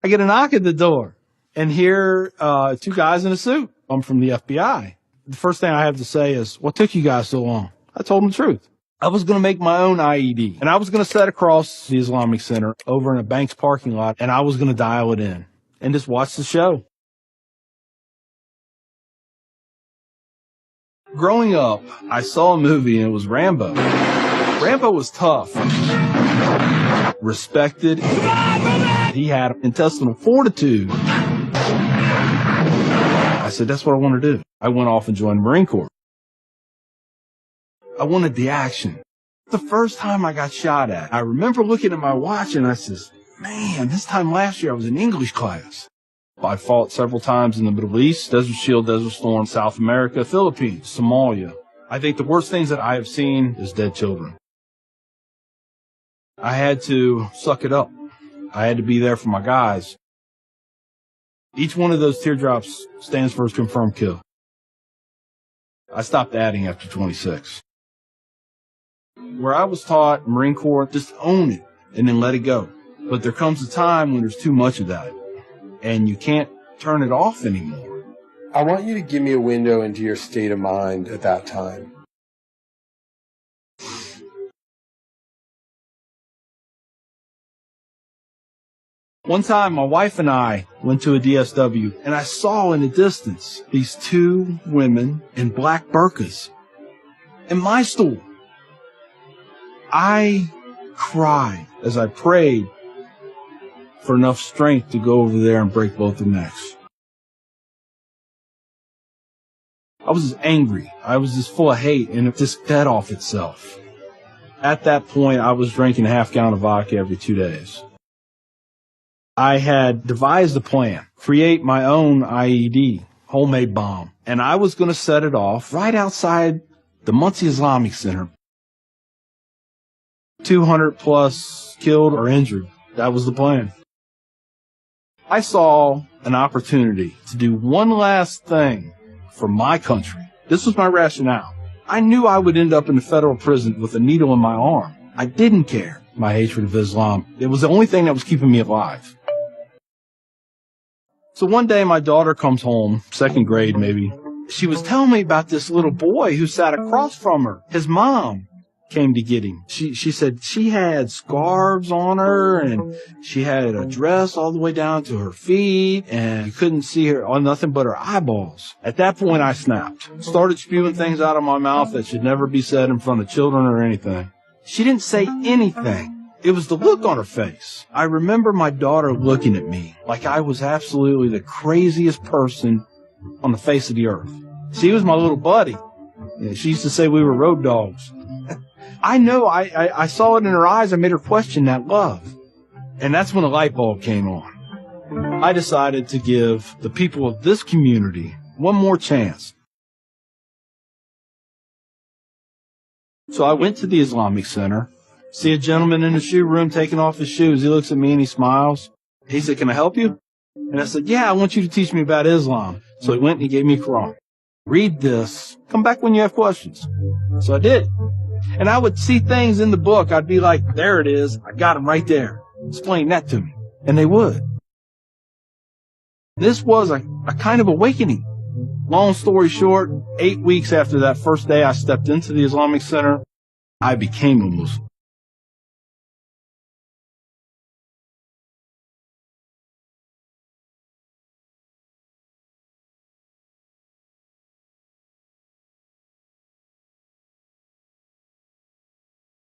I get a knock at the door, and here, two guys in a suit. I'm from the FBI. The first thing I have to say is, what took you guys so long? I told them the truth. I was going to make my own IED, and I was going to set across the Islamic Center over in a bank's parking lot, and I was going to dial it in and just watch the show. Growing up, I saw a movie, and it was Rambo. Rambo was tough, respected. He had intestinal fortitude. I said, that's what I want to do. I went off and joined the Marine Corps. I wanted the action. The first time I got shot at, I remember looking at my watch and I says, man, this time last year I was in English class. I fought several times in the Middle East, Desert Shield, Desert Storm, South America, Philippines, Somalia. I think the worst things that I have seen is dead children. I had to suck it up. I had to be there for my guys. Each one of those teardrops stands for a confirmed kill. I stopped adding after 26. Where I was taught, Marine Corps, just own it and then let it go. But there comes a time when there's too much of that, and you can't turn it off anymore. I want you to give me a window into your state of mind at that time. One time, my wife and I went to a DSW, and I saw in the distance these two women in black burqas in my store. I cried as I prayed for enough strength to go over there and break both their necks. I was just angry. I was just full of hate, and it just fed off itself. At that point, I was drinking a half-gallon of vodka every 2 days. I had devised a plan, create my own IED, homemade bomb, and I was going to set it off right outside the Muncie Islamic Center. 200 plus killed or injured. That was the plan. I saw an opportunity to do one last thing for my country. This was my rationale. I knew I would end up in a federal prison with a needle in my arm. I didn't care. My hatred of Islam. It was the only thing that was keeping me alive. So one day my daughter comes home, second grade maybe. She was telling me about this little boy who sat across from her. His mom came to get him. She said she had scarves on her, and she had a dress all the way down to her feet, and you couldn't see her on nothing but her eyeballs. At that point, I snapped. Started spewing things out of my mouth that should never be said in front of children or anything. She didn't say anything. It was the look on her face. I remember my daughter looking at me like I was absolutely the craziest person on the face of the earth. She was my little buddy. She used to say we were road dogs. I know I saw it in her eyes. I made her question that love. And that's when a light bulb came on. I decided to give the people of this community one more chance. So I went to the Islamic Center, see a gentleman in the shoe room taking off his shoes. He looks at me and he smiles. He said, "Can I help you?" And I said, "Yeah, I want you to teach me about Islam." So he went and he gave me a Quran. "Read this. Come back when you have questions." So I did. And I would see things in the book. I'd be like, there it is. I got them right there. Explain that to me. And they would. This was a kind of awakening. Long story short, 8 weeks after that first day I stepped into the Islamic Center, I became a Muslim.